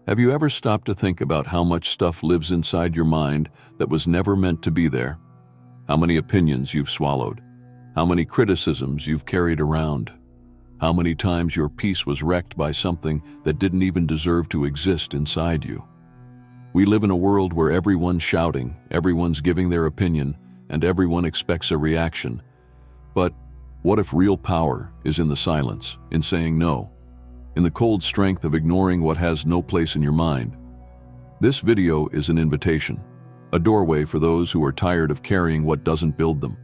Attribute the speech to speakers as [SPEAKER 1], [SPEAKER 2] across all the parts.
[SPEAKER 1] Have you ever stopped to think about how much stuff lives inside your mind that was never meant to be there? How many opinions you've swallowed? How many criticisms you've carried around? How many times your peace was wrecked by something that didn't even deserve to exist inside you? We live in a world where everyone's shouting, everyone's giving their opinion, and everyone expects a reaction. But what if real power is in the silence, in saying no, in the cold strength of ignoring what has no place in your mind? This video is an invitation, a doorway for those who are tired of carrying what doesn't build them.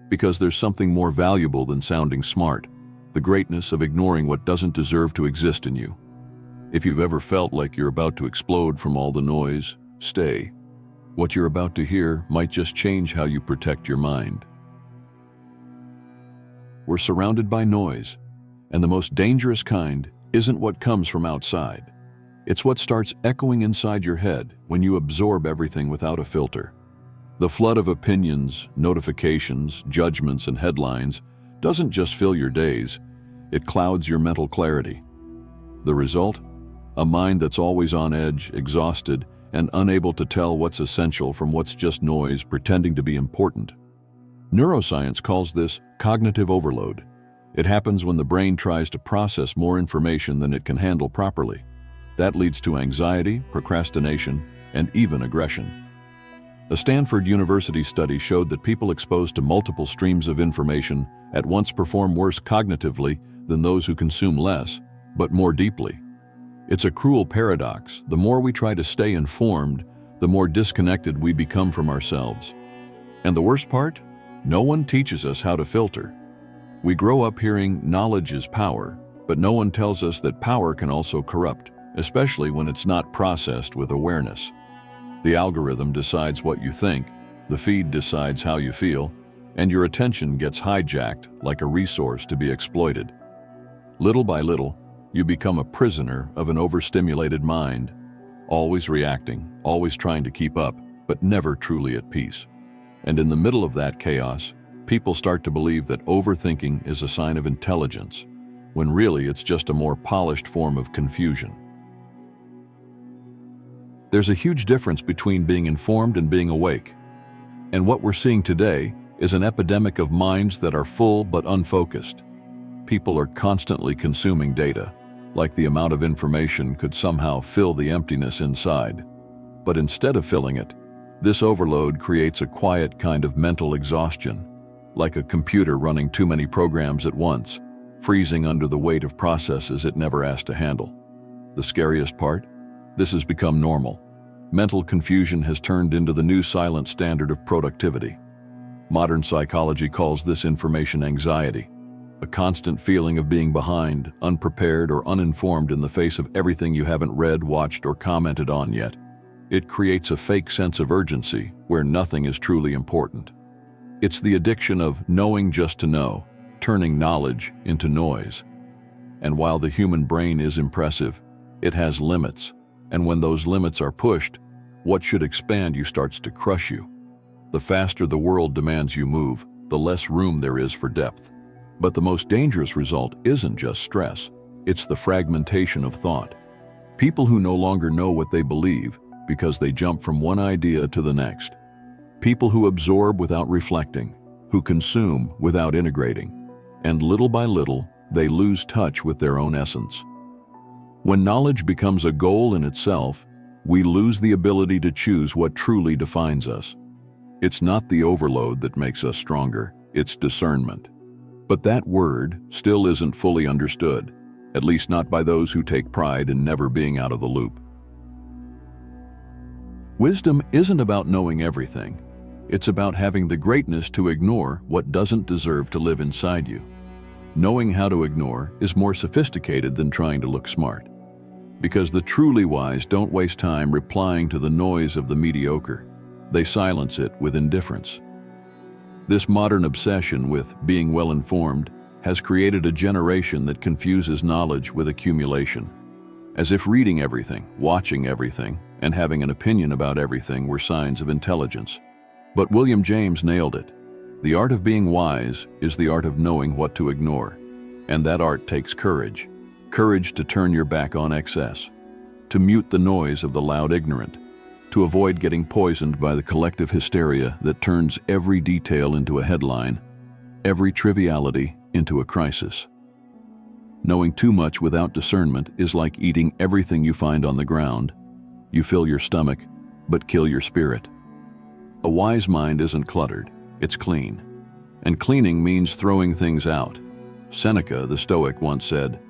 [SPEAKER 1] Because there's something more valuable than sounding smart, the greatness of ignoring what doesn't deserve to exist in you. If you've ever felt like you're about to explode from all the noise, stay. What you're about to hear might just change how you protect your mind. We're surrounded by noise, and the most dangerous kind isn't what comes from outside. It's what starts echoing inside your head when you absorb everything without a filter. The flood of opinions, notifications, judgments, and headlines doesn't just fill your days, it clouds your mental clarity. The result? A mind that's always on edge, exhausted, and unable to tell what's essential from what's just noise pretending to be important. Neuroscience calls this cognitive overload. It happens when the brain tries to process more information than it can handle properly. That leads to anxiety, procrastination, and even aggression. A Stanford University study showed that people exposed to multiple streams of information at once perform worse cognitively than those who consume less, but more deeply. It's a cruel paradox. The more we try to stay informed, the more disconnected we become from ourselves. And the worst part? No one teaches us how to filter. We grow up hearing knowledge is power, but no one tells us that power can also corrupt, especially when it's not processed with awareness. The algorithm decides what you think, the feed decides how you feel, and your attention gets hijacked like a resource to be exploited. Little by little, you become a prisoner of an overstimulated mind, always reacting, always trying to keep up, but never truly at peace. And in the middle of that chaos, people start to believe that overthinking is a sign of intelligence, when really it's just a more polished form of confusion. There's a huge difference between being informed and being awake. And what we're seeing today is an epidemic of minds that are full but unfocused. People are constantly consuming data, like the amount of information could somehow fill the emptiness inside. But instead of filling it, this overload creates a quiet kind of mental exhaustion, like a computer running too many programs at once, freezing under the weight of processes it never asked to handle. The scariest part? This has become normal. Mental confusion has turned into the new silent standard of productivity. Modern psychology calls this information anxiety, a constant feeling of being behind, unprepared, or uninformed in the face of everything you haven't read, watched, or commented on yet. It creates a fake sense of urgency where nothing is truly important. It's the addiction of knowing just to know, turning knowledge into noise. And while the human brain is impressive, it has limits, and when those limits are pushed, what should expand you starts to crush you. The faster the world demands you move, the less room there is for depth. But the most dangerous result isn't just stress, it's the fragmentation of thought. People who no longer know what they believe because they jump from one idea to the next. People who absorb without reflecting, who consume without integrating. And little by little, they lose touch with their own essence. When knowledge becomes a goal in itself, we lose the ability to choose what truly defines us. It's not the overload that makes us stronger, it's discernment. But that word still isn't fully understood, at least not by those who take pride in never being out of the loop. Wisdom isn't about knowing everything. It's about having the greatness to ignore what doesn't deserve to live inside you. Knowing how to ignore is more sophisticated than trying to look smart. Because the truly wise don't waste time replying to the noise of the mediocre. They silence it with indifference. This modern obsession with being well-informed has created a generation that confuses knowledge with accumulation, as if reading everything, watching everything, and having an opinion about everything were signs of intelligence. But William James nailed it. The art of being wise is the art of knowing what to ignore, and that art takes courage. Courage to turn your back on excess. to mute the noise of the loud ignorant, to avoid getting poisoned by the collective hysteria that turns every detail into a headline, every triviality into a crisis. Knowing too much without discernment is like eating everything you find on the ground. You fill your stomach, but kill your spirit. A wise mind isn't cluttered, it's clean. And cleaning means throwing things out. Seneca, the Stoic, once said,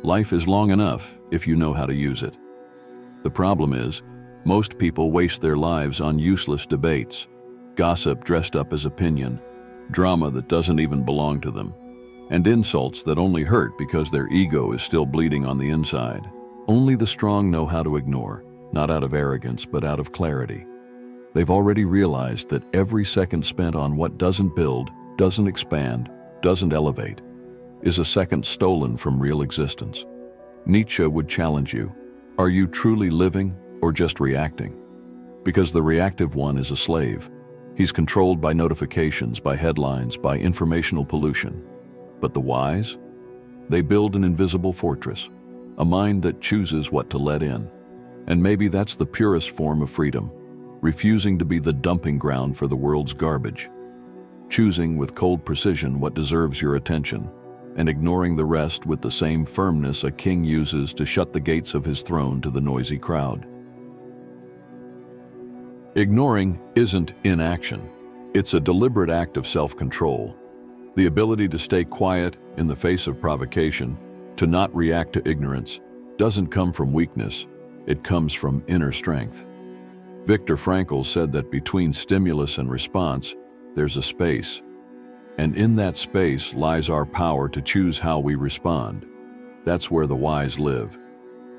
[SPEAKER 1] "Life is long enough if you know how to use it." The problem is, most people waste their lives on useless debates, gossip dressed up as opinion, drama that doesn't even belong to them, and insults that only hurt because their ego is still bleeding on the inside. Only the strong know how to ignore, not out of arrogance, but out of clarity. They've already realized that every second spent on what doesn't build, doesn't expand, doesn't elevate, is a second stolen from real existence. Nietzsche would challenge you, are you truly living or just reacting? Because the reactive one is a slave. He's controlled by notifications, by headlines, by informational pollution. But the wise? They build an invisible fortress, a mind that chooses what to let in. And maybe that's the purest form of freedom, refusing to be the dumping ground for the world's garbage, choosing with cold precision what deserves your attention, and ignoring the rest with the same firmness a king uses to shut the gates of his throne to the noisy crowd. Ignoring isn't inaction. It's a deliberate act of self-control. The ability to stay quiet in the face of provocation, to not react to ignorance, doesn't come from weakness. It comes from inner strength. Viktor Frankl said that between stimulus and response, there's a space. And in that space lies our power to choose how we respond. That's where the wise live.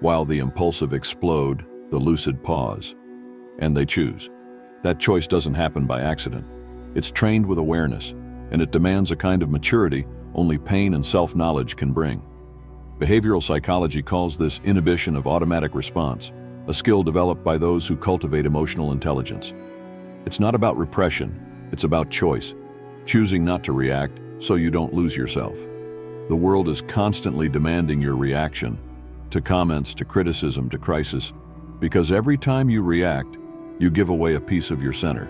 [SPEAKER 1] While the impulsive explode, the lucid pause. And they choose. That choice doesn't happen by accident. It's trained with awareness, and it demands a kind of maturity only pain and self-knowledge can bring. Behavioral psychology calls this inhibition of automatic response, a skill developed by those who cultivate emotional intelligence. It's not about repression, it's about choice, choosing not to react so you don't lose yourself. The world is constantly demanding your reaction, to comments, to criticism, to crisis, because every time you react, you give away a piece of your center.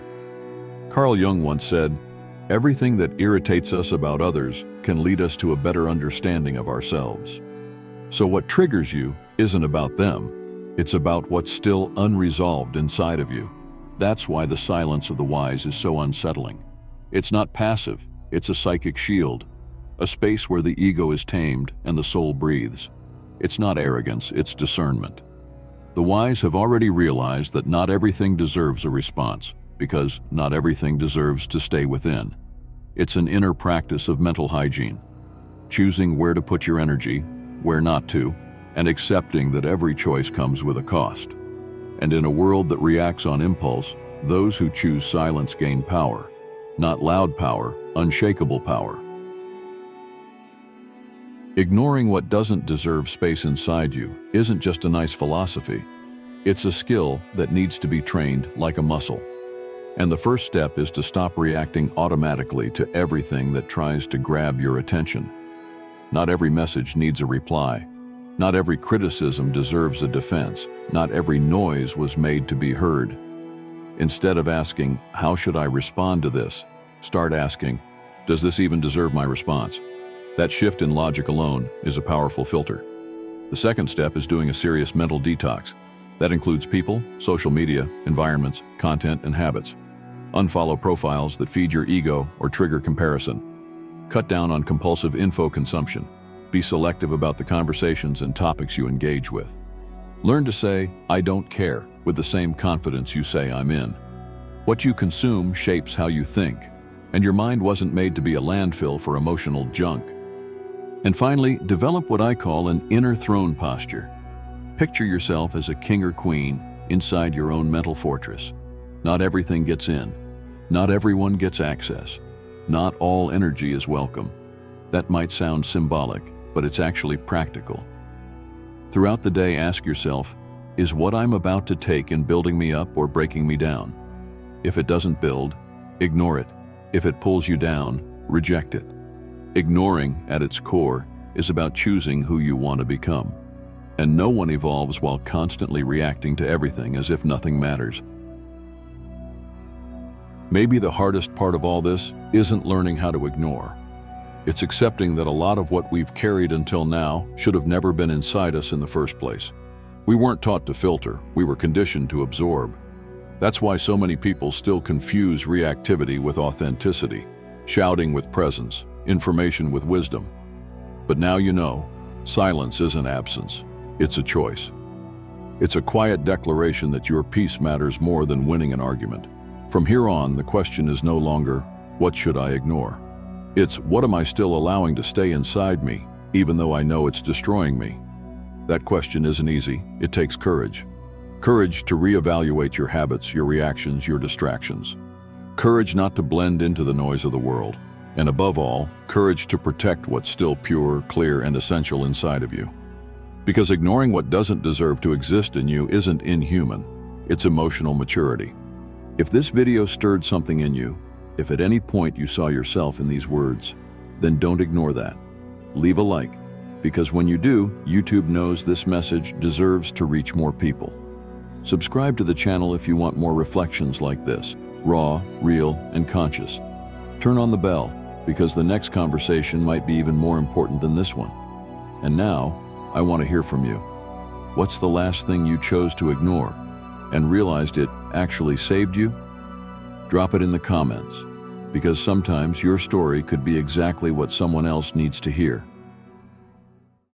[SPEAKER 1] Carl Jung once said, "Everything that irritates us about others can lead us to a better understanding of ourselves." So what triggers you isn't about them, it's about what's still unresolved inside of you. That's why the silence of the wise is so unsettling. It's not passive, it's a psychic shield, a space where the ego is tamed and the soul breathes. It's not arrogance, it's discernment. The wise have already realized that not everything deserves a response, because not everything deserves to stay within. It's an inner practice of mental hygiene, choosing where to put your energy, where not to, and accepting that every choice comes with a cost. And in a world that reacts on impulse, those who choose silence gain power, not loud power, unshakable power. Ignoring what doesn't deserve space inside you isn't just a nice philosophy. It's a skill that needs to be trained like a muscle. And the first step is to stop reacting automatically to everything that tries to grab your attention. Not every message needs a reply. Not every criticism deserves a defense. Not every noise was made to be heard. Instead of asking, "How should I respond to this?" start asking, "Does this even deserve my response?" That shift in logic alone is a powerful filter. The second step is doing a serious mental detox. That includes people, social media, environments, content, and habits. Unfollow profiles that feed your ego or trigger comparison. Cut down on compulsive info consumption. Be selective about the conversations and topics you engage with. Learn to say, "I don't care," with the same confidence you say, "I'm in." What you consume shapes how you think, and your mind wasn't made to be a landfill for emotional junk. And finally, develop what I call an inner throne posture. Picture yourself as a king or queen inside your own mental fortress. Not everything gets in. Not everyone gets access. Not all energy is welcome. That might sound symbolic, but it's actually practical. Throughout the day, ask yourself, is what I'm about to take in building me up or breaking me down? If it doesn't build, ignore it. If it pulls you down, reject it. Ignoring, at its core, is about choosing who you want to become. And no one evolves while constantly reacting to everything as if nothing matters. Maybe the hardest part of all this isn't learning how to ignore. It's accepting that a lot of what we've carried until now should have never been inside us in the first place. We weren't taught to filter, we were conditioned to absorb. That's why so many people still confuse reactivity with authenticity, shouting with presence, information with wisdom. But now you know, silence isn't absence, it's a choice. It's a quiet declaration that your peace matters more than winning an argument. From here on, the question is no longer, what should I ignore? It's, what am I still allowing to stay inside me, even though I know it's destroying me? That question isn't easy. It takes courage. Courage to reevaluate your habits, your reactions, your distractions. Courage not to blend into the noise of the world. And above all, courage to protect what's still pure, clear, and essential inside of you. Because ignoring what doesn't deserve to exist in you isn't inhuman. It's emotional maturity. If this video stirred something in you, if at any point you saw yourself in these words, then don't ignore that. Leave a like, because when you do, YouTube knows this message deserves to reach more people. Subscribe to the channel if you want more reflections like this, raw, real, and conscious. Turn on the bell, because the next conversation might be even more important than this one. And now, I want to hear from you. What's the last thing you chose to ignore and realized it actually saved you? Drop it in the comments, because sometimes your story could be exactly what someone else needs to hear.